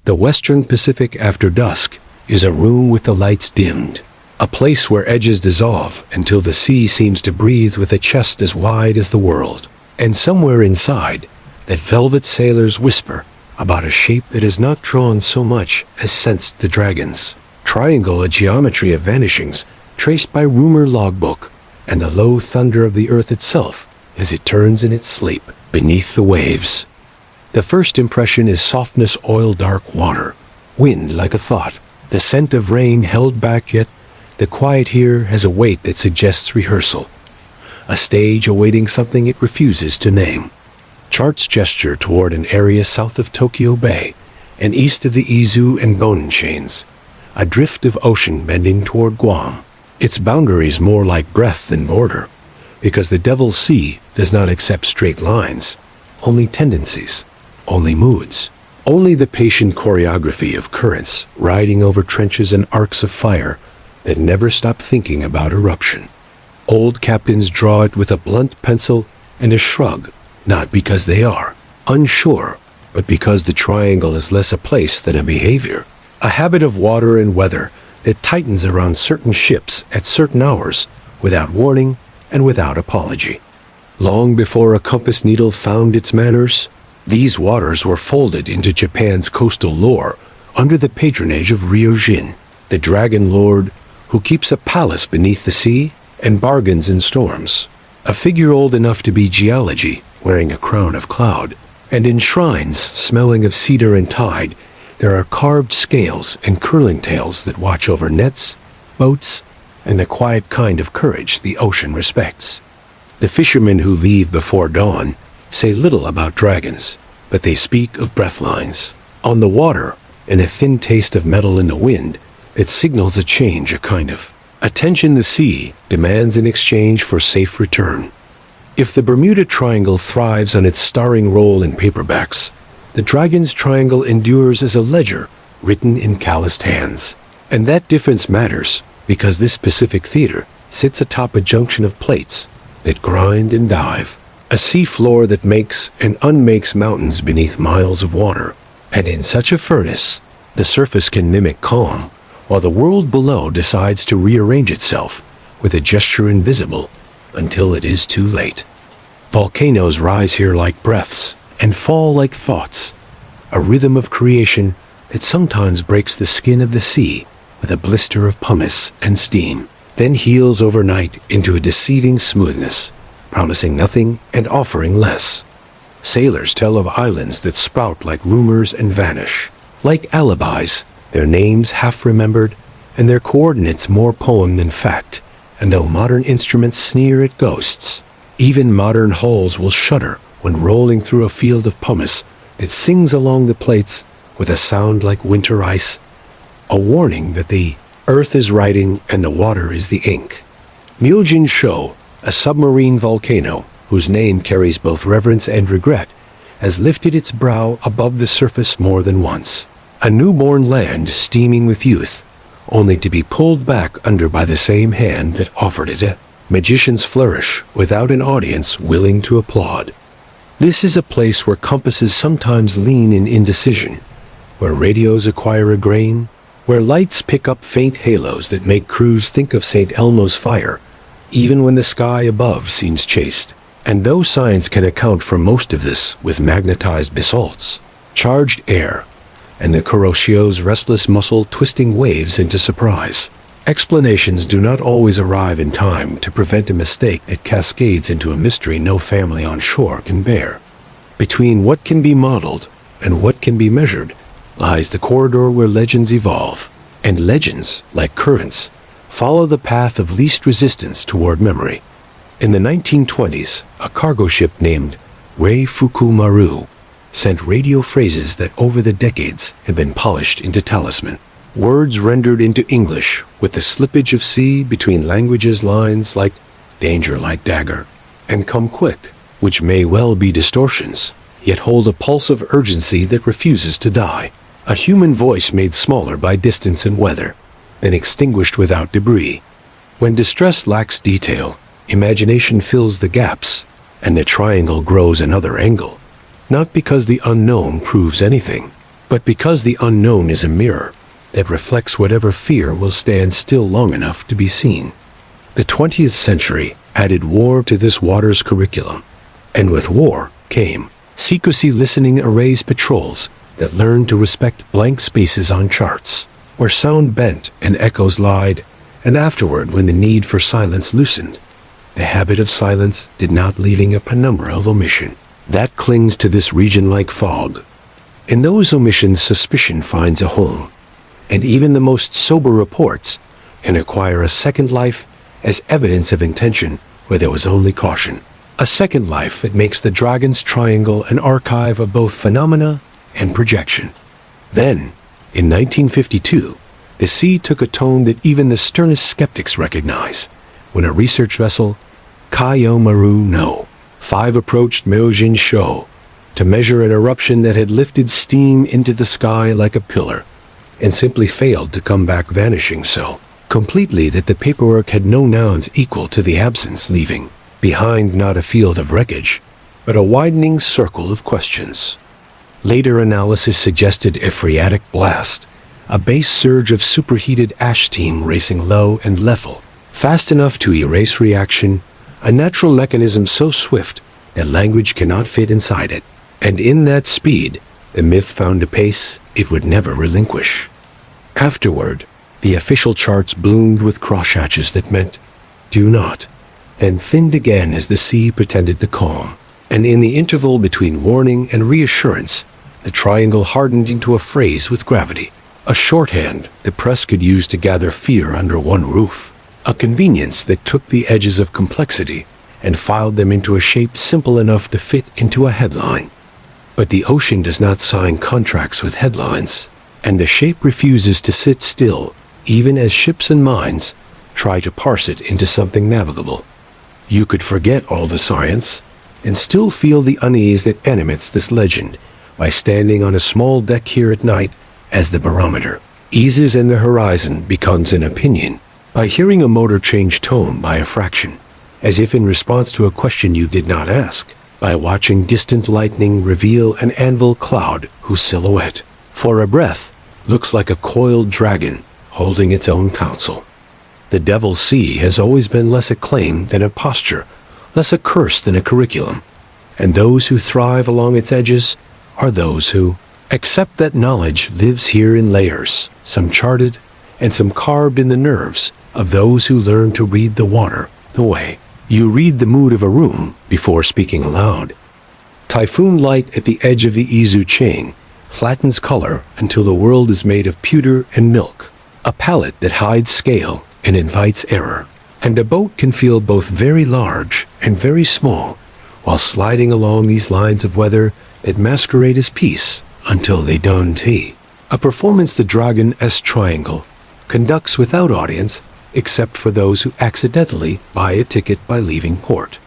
The Western Pacific after dusk is a room with the lights dimmed, a place where edges dissolve until the sea seems to breathe with a chest as wide as the world. And somewhere inside, that velvet sailors whisper about a shape that is not drawn so much as sensed the dragons. Triangle, a geometry of vanishings, traced by rumor logbook, and the low thunder of the earth itself as it turns in its sleep beneath the waves. The first impression is softness, oil-dark water, wind like a thought, the scent of rain held back, yet the quiet here has a weight that suggests rehearsal, a stage awaiting something it refuses to name. Charts gesture toward an area south of Tokyo Bay and east of the Izu and Gonin chains, a drift of ocean bending toward Guam. Its boundaries more like breath than border, because the Devil's Sea does not accept straight lines, only tendencies, only moods, only the patient choreography of currents riding over trenches and arcs of fire that never stop thinking about eruption. Old captains draw it with a blunt pencil and a shrug, not because they are unsure, but because the triangle is less a place than a behavior, a habit of water and weather that tightens around certain ships at certain hours without warning and without apology. Long before a compass needle found its manners, these waters were folded into Japan's coastal lore under the patronage of Ryōjin, the dragon lord who keeps a palace beneath the sea and bargains in storms, a figure old enough to be geology, wearing a crown of cloud, and in shrines smelling of cedar and tide, there are carved scales and curling tails that watch over nets, boats, and the quiet kind of courage the ocean respects. The fishermen who leave before dawn say little about dragons, but they speak of breathlines on the water and a thin taste of metal in the wind that signals a change, a kind of attention the sea demands in exchange for safe return. If the Bermuda Triangle thrives on its starring role in paperbacks, the Dragon's Triangle endures as a ledger written in calloused hands. And that difference matters because this Pacific theater sits atop a junction of plates that grind and dive, a sea floor that makes and unmakes mountains beneath miles of water. And in such a furnace, the surface can mimic calm, while the world below decides to rearrange itself with a gesture invisible until it is too late. Volcanoes rise here like breaths and fall like thoughts, a rhythm of creation that sometimes breaks the skin of the sea with a blister of pumice and steam, then heals overnight into a deceiving smoothness, promising nothing and offering less. Sailors tell of islands that sprout like rumors and vanish, like alibis, their names half remembered and their coordinates more poem than fact. And though modern instruments sneer at ghosts, even modern hulls will shudder when rolling through a field of pumice that sings along the plates with a sound like winter ice, a warning that the earth is writing and the water is the ink. Myōjin-shō, a submarine volcano whose name carries both reverence and regret, has lifted its brow above the surface more than once. A newborn land steaming with youth, only to be pulled back under by the same hand that offered it a magician's flourish without an audience willing to applaud. This is a place where compasses sometimes lean in indecision, where radios acquire a grain, where lights pick up faint halos that make crews think of St. Elmo's fire, even when the sky above seems chaste. And though science can account for most of this with magnetized basalts, charged air, and the Kuroshi's restless muscle twisting waves into surprise, explanations do not always arrive in time to prevent a mistake that cascades into a mystery no family on shore can bear. Between what can be modeled and what can be measured lies the corridor where legends evolve, and legends, like currents, follow the path of least resistance toward memory. In the 1920s, a cargo ship named Rei Fukumaru sent radio phrases that over the decades had been polished into talisman. Words rendered into English with the slippage of sea between languages, lines like danger like dagger and come quick, which may well be distortions, yet hold a pulse of urgency that refuses to die. A human voice made smaller by distance and weather, then extinguished without debris. When distress lacks detail, imagination fills the gaps, and the triangle grows another angle, not because the unknown proves anything, But because the unknown is a mirror that reflects whatever fear will stand still long enough to be seen, the 20th century added war to this water's curriculum. And with war came secrecy listening arrays patrols that learned to respect blank spaces on charts, where sound bent and echoes lied, and afterward when the need for silence loosened, the habit of silence did not leaving a penumbra of omission that clings to this region like fog. In those omissions suspicion finds a home, and even the most sober reports can acquire a second life as evidence of intention where there was only caution. A second life that makes the Dragon's Triangle an archive of both phenomena and projection. Then, in 1952, the sea took a tone that even the sternest skeptics recognize, when a research vessel, Myōjin-shō No. 5 approached Myōjin-shō to measure an eruption that had lifted steam into the sky like a pillar, and simply failed to come back vanishing so completely that the paperwork had no nouns equal to the absence leaving behind not a field of wreckage, but a widening circle of questions. Later analysis suggested a phreatic blast, a base surge of superheated ash steam racing low and level, fast enough to erase reaction, a natural mechanism so swift that language cannot fit inside it. And in that speed, the myth found a pace it would never relinquish. Afterward, the official charts bloomed with crosshatches that meant, "Do not," then thinned again as the sea pretended to calm. And in the interval between warning and reassurance, the triangle hardened into a phrase with gravity, a shorthand the press could use to gather fear under one roof, a convenience that took the edges of complexity and filed them into a shape simple enough to fit into a headline. But the ocean does not sign contracts with headlines, and the shape refuses to sit still, even as ships and minds try to parse it into something navigable. You could forget all the science and still feel the unease that animates this legend by standing on a small deck here at night as the barometer eases and the horizon becomes an opinion, by hearing a motor change tone by a fraction, as if in response to a question you did not ask, by watching distant lightning reveal an anvil cloud whose silhouette, for a breath, looks like a coiled dragon holding its own counsel. The Devil's Sea has always been less a claim than a posture, less a curse than a curriculum, and those who thrive along its edges are those who accept that knowledge lives here in layers, some charted and some carved in the nerves of those who learn to read the water the way you read the mood of a room before speaking aloud. Typhoon light at the edge of the Izu chain flattens color until the world is made of pewter and milk, a palette that hides scale and invites error, and a boat can feel both very large and very small while sliding along these lines of weather that masquerade as peace until they don tea. A performance the Dragon S Triangle conducts without audience except for those who accidentally buy a ticket by leaving port.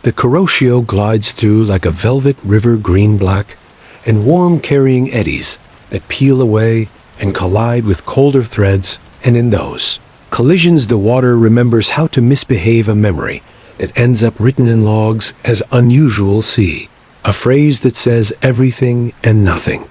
The Kuroshio glides through like a velvet river green-black and warm carrying eddies that peel away and collide with colder threads, and in those collisions the water remembers how to misbehave a memory that ends up written in logs as unusual sea, a phrase that says everything and nothing.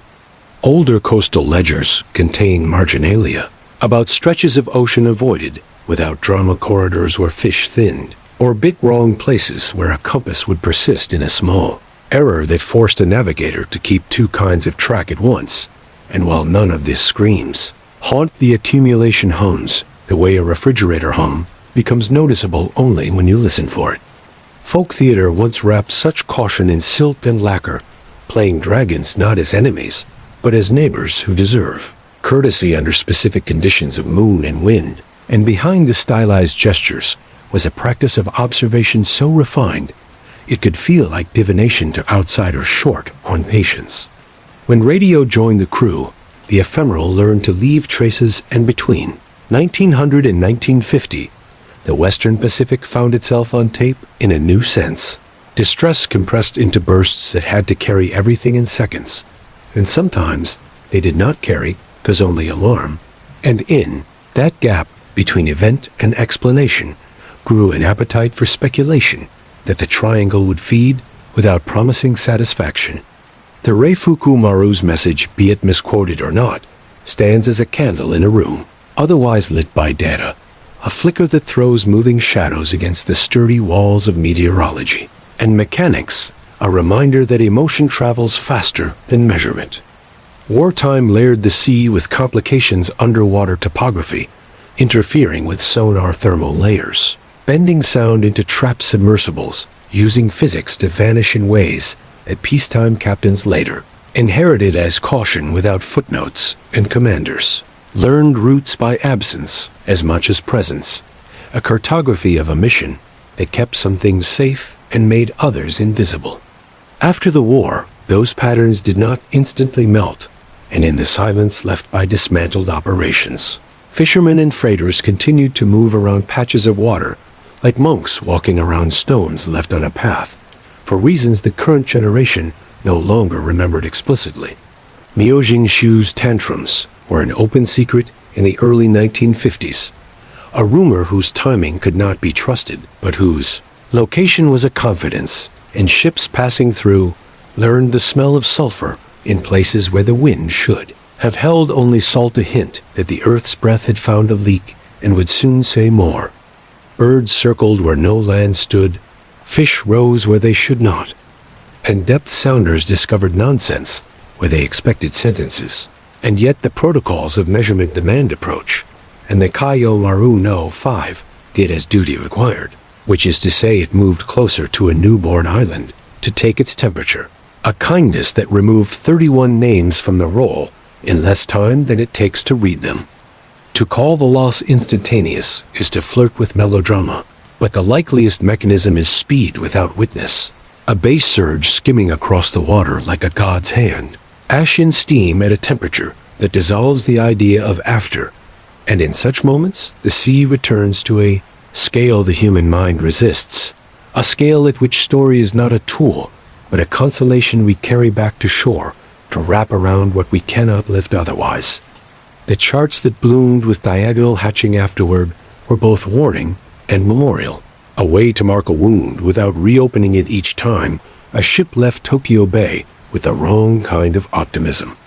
Older coastal ledgers contain marginalia about stretches of ocean avoided without drama corridors where fish thinned, or bit wrong places where a compass would persist in a small error that forced a navigator to keep two kinds of track at once. And while none of this screams, haunt the accumulation hums the way a refrigerator hum becomes noticeable only when you listen for it. Folk theater once wrapped such caution in silk and lacquer, playing dragons not as enemies, but as neighbors who deserve courtesy under specific conditions of moon and wind, and behind the stylized gestures was a practice of observation so refined it could feel like divination to outsiders short on patience. When radio joined the crew, the ephemeral learned to leave traces, and between 1900 and 1950, the Western Pacific found itself on tape in a new sense. Distress compressed into bursts that had to carry everything in seconds, and sometimes they did not carry because only alarm, and in that gap between event and explanation grew an appetite for speculation that the triangle would feed without promising satisfaction. The Reifuku Maru's message, be it misquoted or not, stands as a candle in a room, otherwise lit by data, a flicker that throws moving shadows against the sturdy walls of meteorology, and mechanics, a reminder that emotion travels faster than measurement. Wartime layered the sea with complications underwater topography, interfering with sonar thermal layers, bending sound into trapped submersibles, using physics to vanish in ways that peacetime captains later inherited as caution without footnotes and commanders. Learned routes by absence as much as presence, a cartography of a mission that kept some things safe and made others invisible. After the war, those patterns did not instantly melt, and in the silence left by dismantled operations, fishermen and freighters continued to move around patches of water like monks walking around stones left on a path, for reasons the current generation no longer remembered explicitly. Myōjin-shō's tantrums were an open secret in the early 1950s, a rumor whose timing could not be trusted, but whose location was a confidence, and ships passing through learned the smell of sulfur in places where the wind should have held only salt, a hint that the earth's breath had found a leak and would soon say more. Birds circled where no land stood, fish rose where they should not, and depth sounders discovered nonsense where they expected sentences. And yet the protocols of measurement demand approach, and the Kaio Maru No. 5 did as duty required, which is to say it moved closer to a newborn island to take its temperature, a kindness that removed 31 names from the roll in less time than it takes to read them. To call the loss instantaneous is to flirt with melodrama, but the likeliest mechanism is speed without witness, a base surge skimming across the water like a god's hand, ashen steam at a temperature that dissolves the idea of after, and in such moments the sea returns to a scale the human mind resists, a scale at which story is not a tool, but a consolation we carry back to shore to wrap around what we cannot lift otherwise. The charts that bloomed with diagonal hatching afterward were both warning and memorial, a way to mark a wound without reopening it each time a ship left Tokyo Bay with the wrong kind of optimism.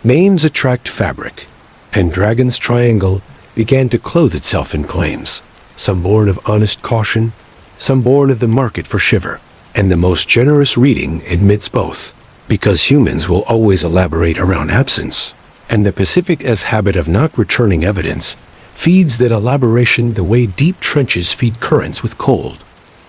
Names attract fabric, and Dragon's Triangle began to clothe itself in claims, some born of honest caution, some born of the market for shiver, and the most generous reading admits both, because humans will always elaborate around absence, and the Pacific's habit of not returning evidence feeds that elaboration the way deep trenches feed currents with cold.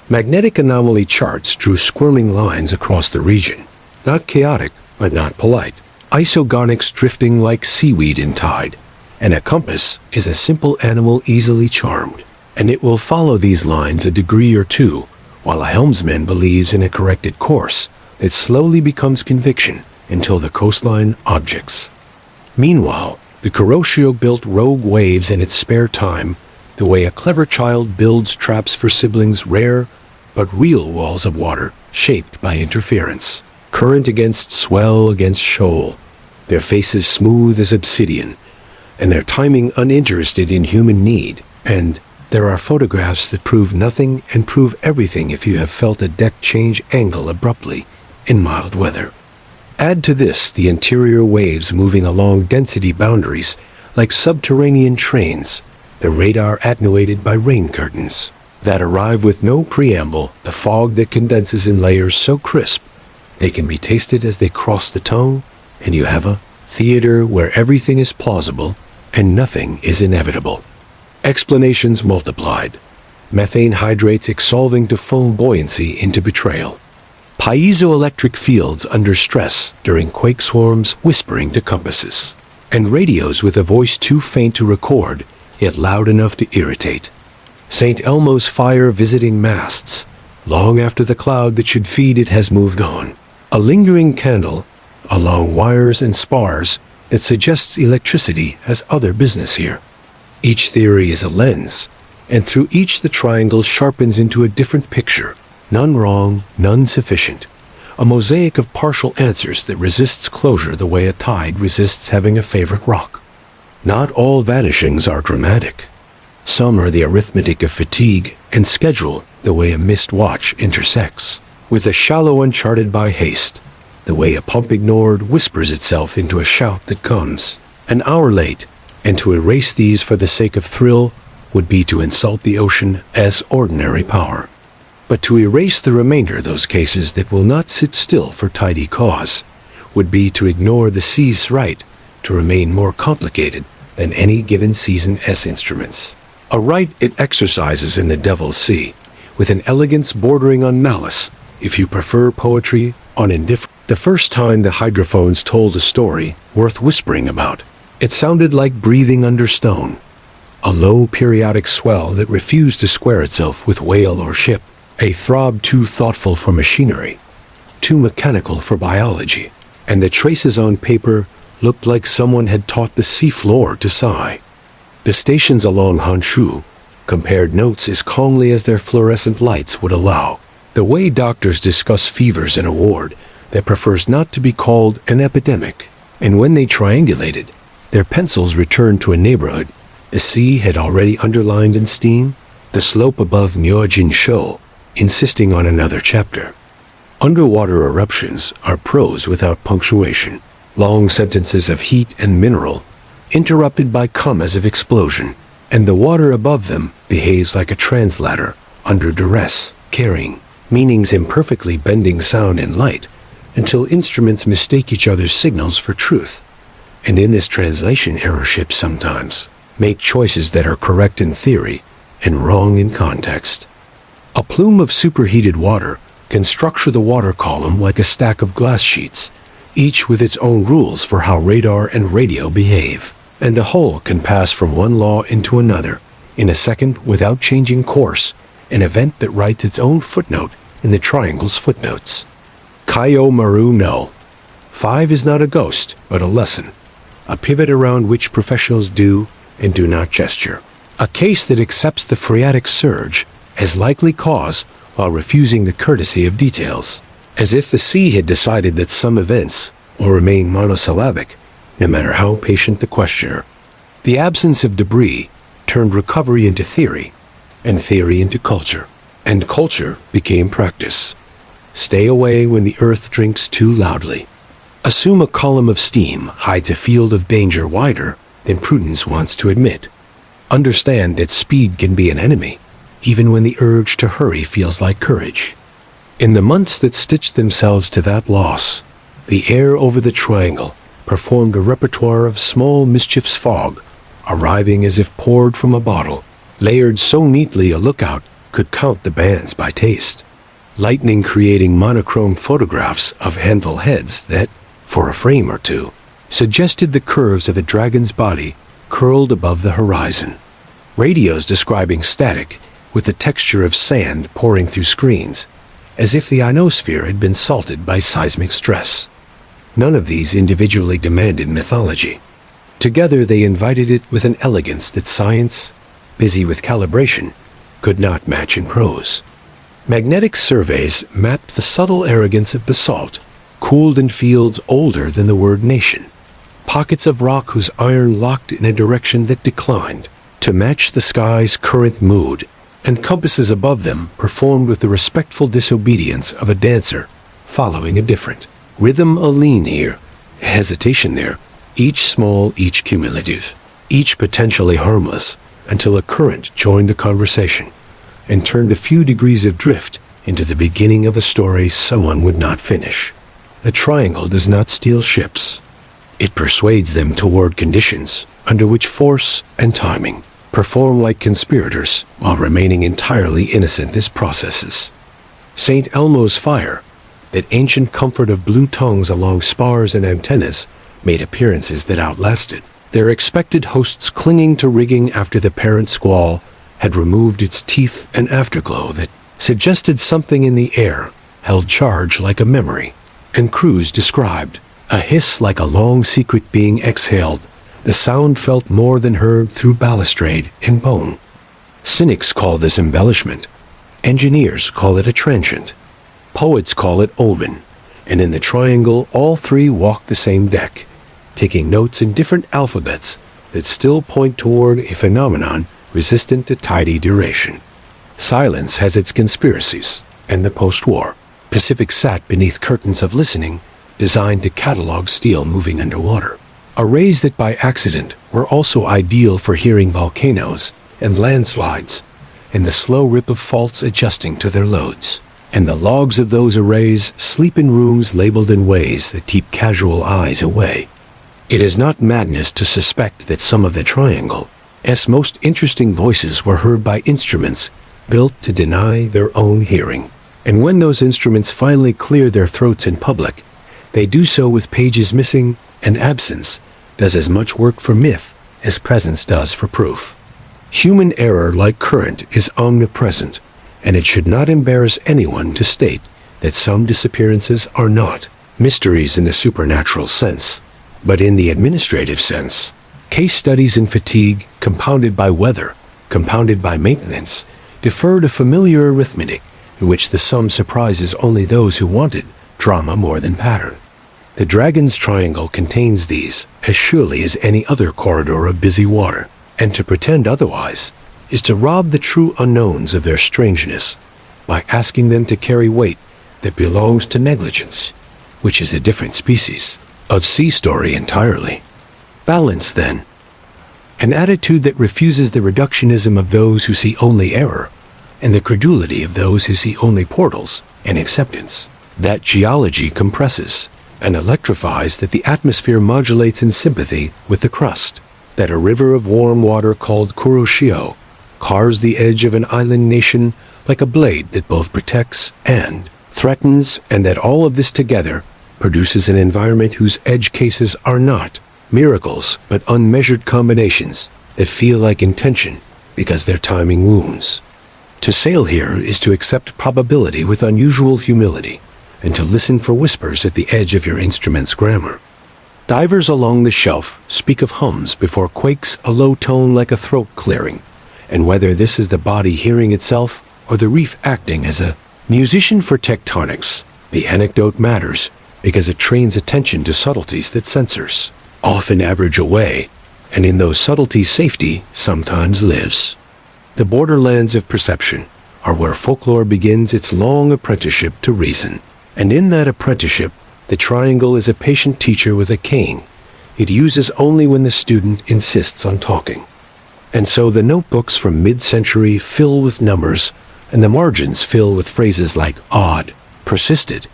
Magnetic anomaly charts drew squirming lines across the region, not chaotic, but not polite, isogonics drifting like seaweed in tide, and a compass is a simple animal easily charmed, and it will follow these lines a degree or two, while a helmsman believes in a corrected course that slowly becomes conviction until the coastline objects. Meanwhile, the Kuroshio built rogue waves in its spare time, the way a clever child builds traps for siblings, rare but real walls of water shaped by interference. Current against swell against shoal, their faces smooth as obsidian, and their timing uninterested in human need. And there are photographs that prove nothing and prove everything if you have felt a deck change angle abruptly in mild weather. Add to this the interior waves moving along density boundaries like subterranean trains, the radar attenuated by rain curtains that arrive with no preamble, the fog that condenses in layers so crisp they can be tasted as they cross the tongue, and you have a theater where everything is plausible and nothing is inevitable. Explanations multiplied, methane hydrates exsolving to foam buoyancy into betrayal, piezoelectric fields under stress during quake swarms whispering to compasses, and radios with a voice too faint to record, yet loud enough to irritate. St. Elmo's fire visiting masts, long after the cloud that should feed it has moved on. A lingering candle along wires and spars that suggests electricity has other business here. Each theory is a lens, and through each the triangle sharpens into a different picture, none wrong, none sufficient, a mosaic of partial answers that resists closure the way a tide resists having a favorite rock. Not all vanishings are dramatic. Some are the arithmetic of fatigue and schedule the way a missed watch intersects with a shallow uncharted by haste, the way a pump ignored whispers itself into a shout that comes an hour late, and to erase these for the sake of thrill would be to insult the ocean as ordinary power. But to erase the remainder of those cases that will not sit still for tidy cause would be to ignore the sea's right to remain more complicated than any given season's instruments. A right it exercises in the Devil's Sea, with an elegance bordering on malice, if you prefer poetry on indifference. The first time the hydrophones told a story worth whispering about, it sounded like breathing under stone, a low periodic swell that refused to square itself with whale or ship, a throb too thoughtful for machinery, too mechanical for biology, and the traces on paper looked like someone had taught the seafloor to sigh. The stations along Honshu compared notes as calmly as their fluorescent lights would allow, the way doctors discuss fevers in a ward that prefers not to be called an epidemic. And when they triangulated, their pencils returned to a neighborhood the sea had already underlined in steam, the slope above Myōjin-shō, insisting on another chapter. Underwater eruptions are prose without punctuation, long sentences of heat and mineral, interrupted by commas of explosion, and the water above them behaves like a translator under duress, carrying meanings imperfectly bending sound and light until instruments mistake each other's signals for truth. And in this translation, errorships sometimes make choices that are correct in theory and wrong in context. A plume of superheated water can structure the water column like a stack of glass sheets, each with its own rules for how radar and radio behave. And a hull can pass from one law into another in a second without changing course, an event that writes its own footnote in the triangle's footnotes. Kaio Maru no. 5 is not a ghost, but a lesson, a pivot around which professionals do and do not gesture. A case that accepts the phreatic surge as likely cause while refusing the courtesy of details, as if the sea had decided that some events will remain monosyllabic, no matter how patient the questioner. The absence of debris turned recovery into theory, and theory into culture, and culture became practice. Stay away when the earth drinks too loudly. Assume a column of steam hides a field of danger wider than prudence wants to admit. Understand that speed can be an enemy, even when the urge to hurry feels like courage. In the months that stitched themselves to that loss, the air over the triangle performed a repertoire of small mischiefs, fog, arriving as if poured from a bottle, layered so neatly a lookout could count the bands by taste. Lightning creating monochrome photographs of handful heads that, for a frame or two, suggested the curves of a dragon's body curled above the horizon. Radios describing static with the texture of sand pouring through screens, as if the ionosphere had been salted by seismic stress. None of these individually demanded mythology. Together they invited it with an elegance that science, busy with calibration, could not match in prose. Magnetic surveys mapped the subtle arrogance of basalt, cooled in fields older than the word nation, pockets of rock whose iron locked in a direction that declined to match the sky's current mood, and compasses above them performed with the respectful disobedience of a dancer following a different rhythm. A lean here, a hesitation there, each small, each cumulative, each potentially harmless, until a current joined the conversation and turned a few degrees of drift into the beginning of a story someone would not finish. The triangle does not steal ships. It persuades them toward conditions under which force and timing perform like conspirators while remaining entirely innocent as processes. St. Elmo's fire, that ancient comfort of blue tongues along spars and antennas, made appearances that outlasted. Their expected hosts clinging to rigging after the parent squall had removed its teeth and afterglow that suggested something in the air held charge like a memory, and crews described a hiss like a long secret being exhaled, the sound felt more than heard through balustrade and bone. Cynics call this embellishment. Engineers call it a transient. Poets call it omen. And in the triangle, all three walk the same deck, taking notes in different alphabets that still point toward a phenomenon resistant to tidy duration. Silence has its conspiracies, and the post-war Pacific sat beneath curtains of listening designed to catalog steel moving underwater. Arrays that by accident were also ideal for hearing volcanoes and landslides, and the slow rip of faults adjusting to their loads. And the logs of those arrays sleep in rooms labeled in ways that keep casual eyes away. It is not madness to suspect that some of the triangle's most interesting voices were heard by instruments built to deny their own hearing. And when those instruments finally clear their throats in public, they do so with pages missing, and absence does as much work for myth as presence does for proof. Human error, like current, is omnipresent, and it should not embarrass anyone to state that some disappearances are not mysteries in the supernatural sense, but in the administrative sense. Case studies in fatigue, compounded by weather, compounded by maintenance, defer to familiar arithmetic, in which the sum surprises only those who wanted drama more than pattern. The Dragon's Triangle contains these as surely as any other corridor of busy water, and to pretend otherwise is to rob the true unknowns of their strangeness by asking them to carry weight that belongs to negligence, which is a different species of sea story entirely. Balance, then. An attitude that refuses the reductionism of those who see only error, and the credulity of those who see only portals and acceptance. That geology compresses and electrifies, that the atmosphere modulates in sympathy with the crust, that a river of warm water called Kuroshio carves the edge of an island nation like a blade that both protects and threatens, and that all of this together produces an environment whose edge cases are not miracles but unmeasured combinations that feel like intention because their timing wounds. To sail here is to accept probability with unusual humility, and to listen for whispers at the edge of your instrument's grammar. Divers along the shelf speak of hums before quakes a low tone like a throat clearing, and whether this is the body hearing itself or the reef acting as a musician for tectonics, the anecdote matters because it trains attention to subtleties that censors often average away, and in those subtleties safety sometimes lives. The borderlands of perception are where folklore begins its long apprenticeship to reason, and in that apprenticeship the triangle is a patient teacher with a cane it uses only when the student insists on talking. And so the notebooks from mid-century fill with numbers, and the margins fill with phrases like odd, persisted,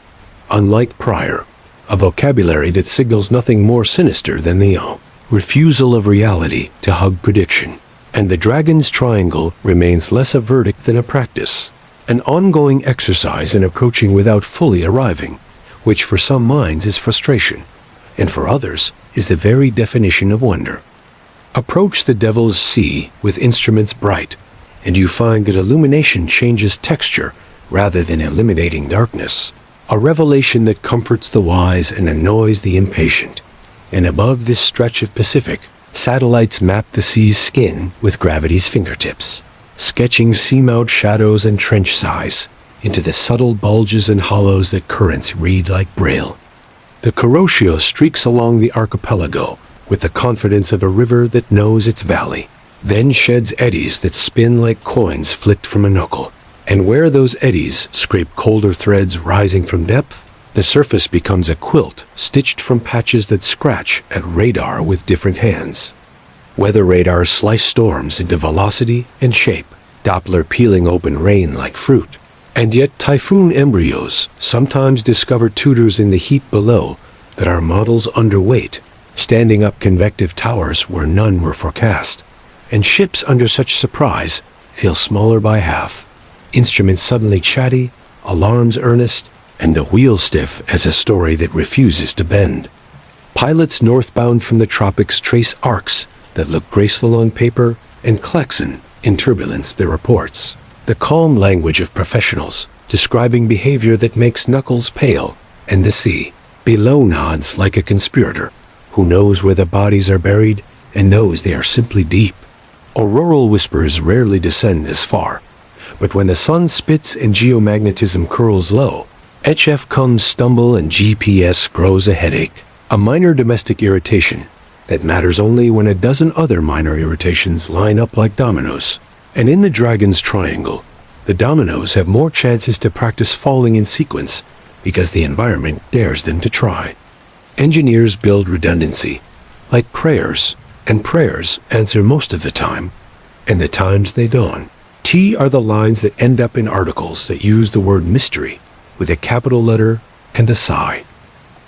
unlike prior, a vocabulary that signals nothing more sinister than the refusal of reality to hug prediction. And the Dragon's Triangle remains less a verdict than a practice, an ongoing exercise in approaching without fully arriving, which for some minds is frustration, and for others is the very definition of wonder. Approach the Devil's Sea with instruments bright, and you find that illumination changes texture rather than eliminating darkness, a revelation that comforts the wise and annoys the impatient. And above this stretch of Pacific, satellites map the sea's skin with gravity's fingertips, sketching seamount shadows and trench size into the subtle bulges and hollows that currents read like braille. The Kuroshio streaks along the archipelago with the confidence of a river that knows its valley, then sheds eddies that spin like coins flicked from a knuckle. And where those eddies scrape colder threads rising from depth, the surface becomes a quilt stitched from patches that scratch at radar with different hands. Weather radars slice storms into velocity and shape, Doppler peeling open rain like fruit. And yet typhoon embryos sometimes discover tutors in the heat below that are models underweight, standing up convective towers where none were forecast. And ships under such surprise feel smaller by half, instruments suddenly chatty, alarms earnest, and the wheel stiff as a story that refuses to bend. Pilots northbound from the tropics trace arcs that look graceful on paper and klaxon in turbulence their reports. The calm language of professionals, describing behavior that makes knuckles pale, and the sea below nods like a conspirator who knows where the bodies are buried and knows they are simply deep. Auroral whispers rarely descend this far, but when the sun spits and geomagnetism curls low, HF comes stumble and GPS grows a headache, a minor domestic irritation that matters only when a dozen other minor irritations line up like dominoes. And in the Dragon's Triangle, the dominoes have more chances to practice falling in sequence because the environment dares them to try. Engineers build redundancy, like prayers, and prayers answer most of the time, and the times they don't. T are the lines that end up in articles that use the word mystery with a capital letter and a sigh.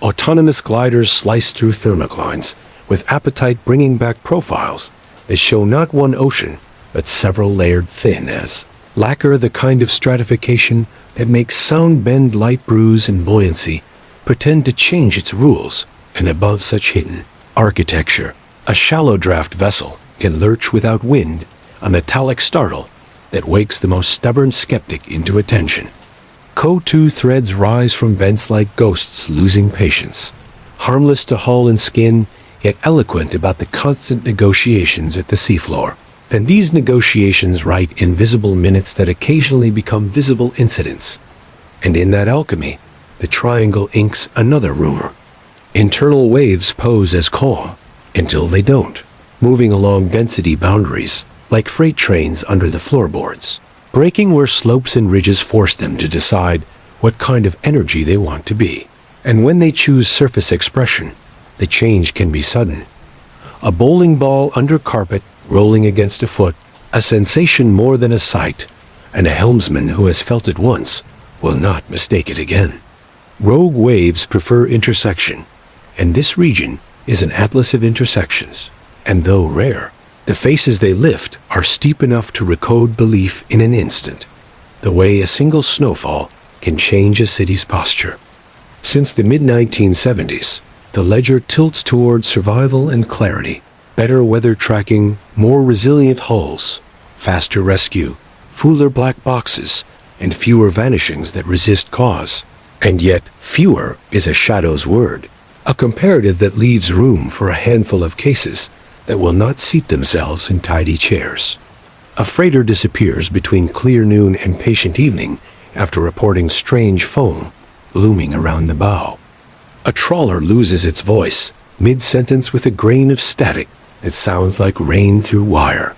Autonomous gliders slice through thermoclines, with appetite bringing back profiles that show not one ocean, but several layered thin as lacquer, the kind of stratification that makes sound bend light brews and buoyancy pretend to change its rules, and above such hidden architecture, a shallow draft vessel can lurch without wind, a metallic startle that wakes the most stubborn skeptic into attention. CO2 threads rise from vents like ghosts losing patience, harmless to hull and skin, yet eloquent about the constant negotiations at the seafloor. And these negotiations write invisible minutes that occasionally become visible incidents. And in that alchemy, the triangle inks another rumor. Internal waves pose as calm, until they don't, moving along density boundaries, like freight trains under the floorboards, breaking where slopes and ridges force them to decide what kind of energy they want to be. And when they choose surface expression, the change can be sudden. A bowling ball under carpet rolling against a foot, a sensation more than a sight, and a helmsman who has felt it once will not mistake it again. Rogue waves prefer intersection, and this region is an atlas of intersections, and though rare, the faces they lift are steep enough to recode belief in an instant, the way a single snowfall can change a city's posture. Since the mid-1970s, the ledger tilts toward survival and clarity, better weather tracking, more resilient hulls, faster rescue, fuller black boxes, and fewer vanishings that resist cause. And yet, fewer is a shadow's word, a comparative that leaves room for a handful of cases that will not seat themselves in tidy chairs. A freighter disappears between clear noon and patient evening after reporting strange foam looming around the bow. A trawler loses its voice mid-sentence with a grain of static that sounds like rain through wire.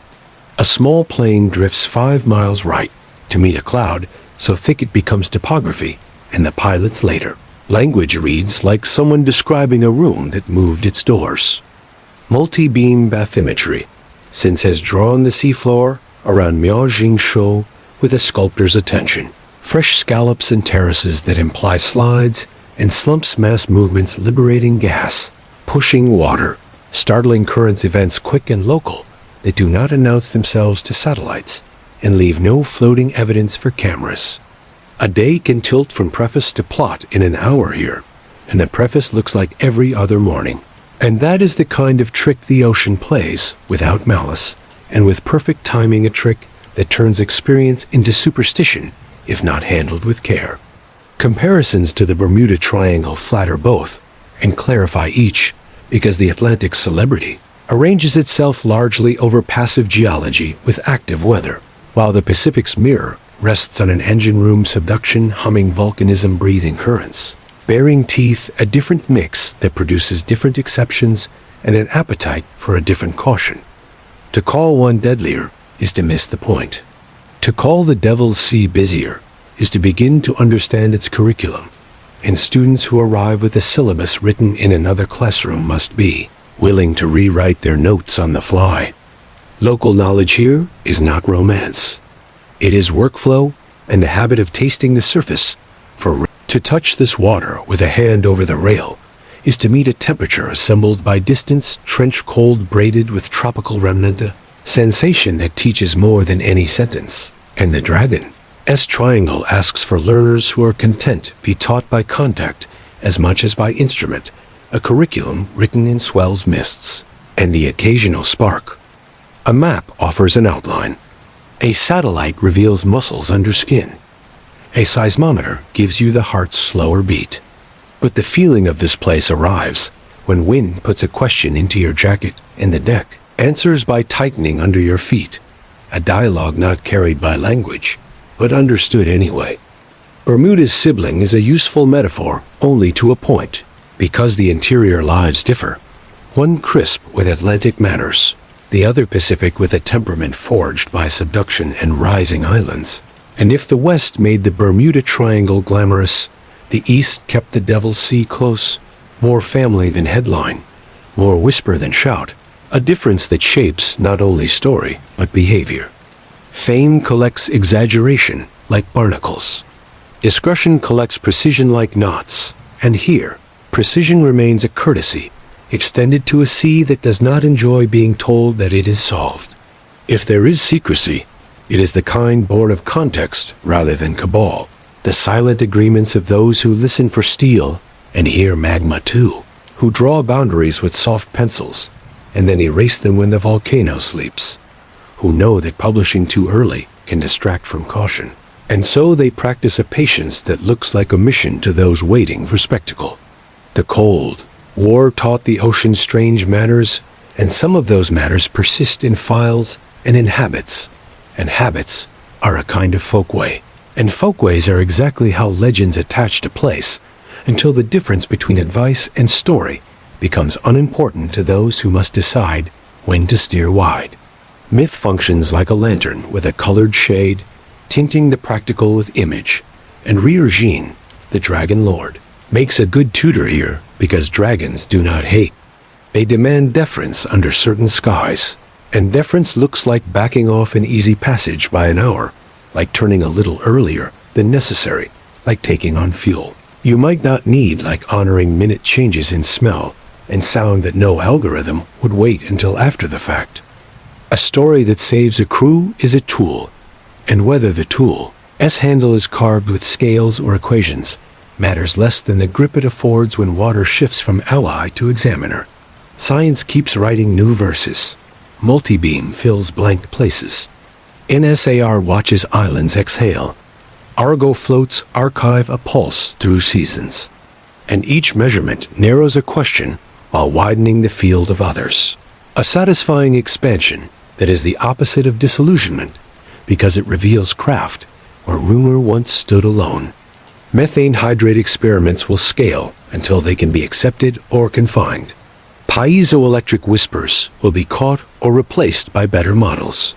A small plane drifts 5 miles right to meet a cloud so thick it becomes topography, and the pilots later. Language reads like someone describing a room that moved its doors. Multi-beam bathymetry, since has drawn the seafloor around Myōjin-shō with a sculptor's attention. Fresh scallops and terraces that imply slides, and slumps mass movements liberating gas, pushing water, startling currents events quick and local that do not announce themselves to satellites and leave no floating evidence for cameras. A day can tilt from preface to plot in an hour here, and the preface looks like every other morning. And that is the kind of trick the ocean plays, without malice, and with perfect timing, a trick that turns experience into superstition if not handled with care. Comparisons to the Bermuda Triangle flatter both and clarify each, because the Atlantic celebrity arranges itself largely over passive geology with active weather, while the Pacific's mirror rests on an engine room subduction humming volcanism breathing currents, bearing teeth, a different mix that produces different exceptions and an appetite for a different caution. To call one deadlier is to miss the point. To call the Devil's Sea busier is to begin to understand its curriculum, and students who arrive with a syllabus written in another classroom must be willing to rewrite their notes on the fly. Local knowledge here is not romance. It is workflow and the habit of tasting the surface. To touch this water with a hand over the rail is to meet a temperature assembled by distance, trench cold braided with tropical remnant, a sensation that teaches more than any sentence. And the Dragon's Triangle asks for learners who are content to be taught by contact as much as by instrument, a curriculum written in swell's mists, and the occasional spark. A map offers an outline. A satellite reveals muscles under skin. A seismometer gives you the heart's slower beat. But the feeling of this place arrives when wind puts a question into your jacket and the deck answers by tightening under your feet, a dialogue not carried by language, but understood anyway. Bermuda's sibling is a useful metaphor only to a point, because the interior lives differ. One crisp with Atlantic manners, the other Pacific with a temperament forged by subduction and rising islands. And if the West made the Bermuda Triangle glamorous, The East kept the Devil's Sea close, more family than headline, more whisper than shout, a difference that shapes not only story, but behavior. Fame collects exaggeration like barnacles. Discretion collects precision like knots, and here, precision remains a courtesy, extended to a sea that does not enjoy being told that it is solved. If there is secrecy, it is the kind born of context rather than cabal, the silent agreements of those who listen for steel and hear magma too, who draw boundaries with soft pencils and then erase them when the volcano sleeps, who know that publishing too early can distract from caution, and so they practice a patience that looks like omission to those waiting for spectacle. The cold war taught the ocean strange manners, and some of those manners persist in files and in habits, and habits are a kind of folkway, and folkways are exactly how legends attach to place, until the difference between advice and story becomes unimportant to those who must decide when to steer wide. Myth functions like a lantern with a colored shade, tinting the practical with image, and Myōjin, the Dragon Lord, makes a good tutor here because dragons do not hate. They demand deference under certain skies, and deference looks like backing off an easy passage by an hour, like turning a little earlier than necessary, like taking on fuel. You might not need like honoring minute changes in smell and sound that no algorithm would wait until after the fact. A story that saves a crew is a tool, and whether the tool's handle is carved with scales or equations matters less than the grip it affords when water shifts from ally to examiner. Science keeps writing new verses. Multibeam fills blank places. NSAR watches islands exhale. Argo floats archive a pulse through seasons. And each measurement narrows a question while widening the field of others. A satisfying expansion that is the opposite of disillusionment, because it reveals craft where rumor once stood alone. Methane hydrate experiments will scale until they can be accepted or confined. Piezoelectric whispers will be caught or replaced by better models.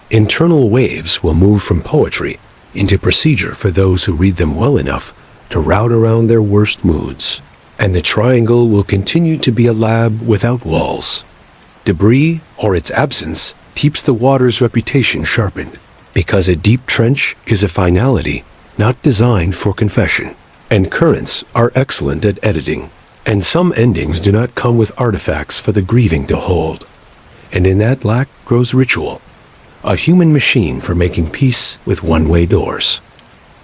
Internal waves will move from poetry into procedure for those who read them well enough to route around their worst moods. And the triangle will continue to be a lab without walls. Debris, or its absence, keeps the water's reputation sharpened, because a deep trench is a finality not designed for confession. And currents are excellent at editing, and some endings do not come with artifacts for the grieving to hold. And in that lack grows ritual, a human machine for making peace with one-way doors.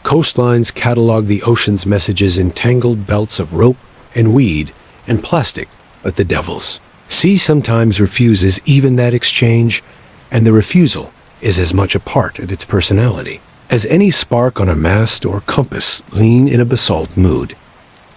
Coastlines catalog the ocean's messages in tangled belts of rope and weed and plastic, but the devil's sea sometimes refuses even that exchange, and the refusal is as much a part of its personality as any spark on a mast or compass lean in a basalt mood.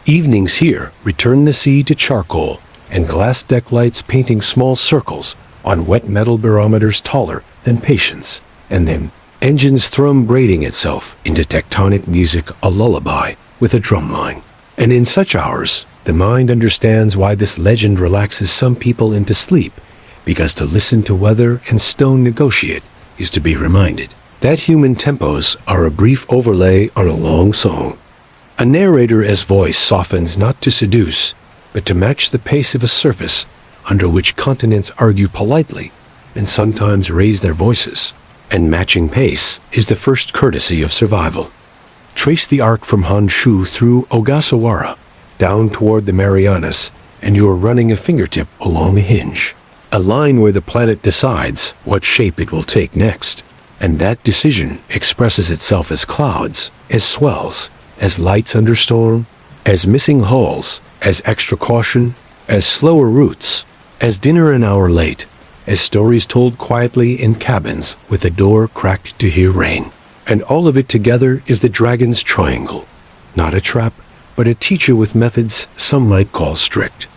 Evenings here return the sea to charcoal, and glass deck lights painting small circles on wet metal barometers taller than patience, and then engines thrum braiding itself into tectonic music, a lullaby with a drumline. And in such hours, the mind understands why this legend relaxes some people into sleep, because to listen to weather and stone negotiate is to be reminded that human tempos are a brief overlay on a long song. A narrator as voice softens not to seduce, but to match the pace of a surface under which continents argue politely and sometimes raise their voices. And matching pace is the first courtesy of survival. Trace the arc from Honshu through Ogasawara, down toward the Marianas, and you are running a fingertip along a hinge. A line where the planet decides what shape it will take next. And that decision expresses itself as clouds, as swells, as lights under storm, as missing hulls, as extra caution, as slower routes, as dinner an hour late, as stories told quietly in cabins with a door cracked to hear rain. And all of it together is the dragon's triangle, not a trap, but a teacher with methods some might call strict.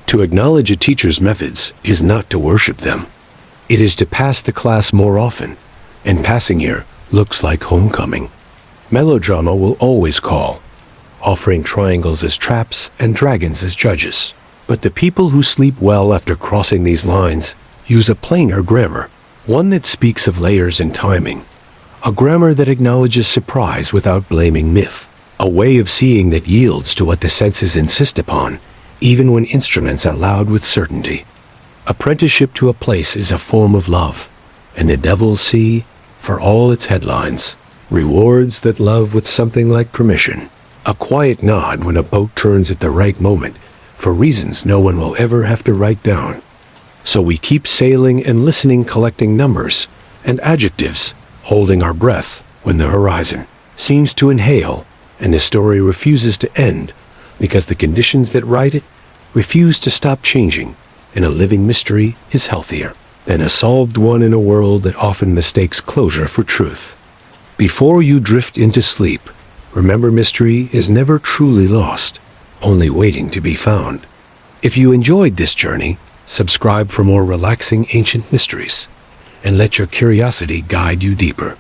To acknowledge a teacher's methods is not to worship them. It is to pass the class more often, and passing here looks like homecoming. Melodrama will always call, offering triangles as traps and dragons as judges. But the people who sleep well after crossing these lines use a plainer grammar, one that speaks of layers and timing, a grammar that acknowledges surprise without blaming myth, A way of seeing that yields to what the senses insist upon, even when instruments are loud with certainty. Apprenticeship to a place is a form of love, and the Devil's Sea, for all its headlines, rewards that love with something like permission. A quiet nod when a boat turns at the right moment, for reasons no one will ever have to write down. So we keep sailing and listening, collecting numbers and adjectives, holding our breath when the horizon seems to inhale and the story refuses to end because the conditions that write it refuse to stop changing, and a living mystery is healthier than a solved one in a world that often mistakes closure for truth. Before you drift into sleep, remember mystery is never truly lost, only waiting to be found. If you enjoyed this journey, subscribe for more relaxing ancient mysteries, and let your curiosity guide you deeper.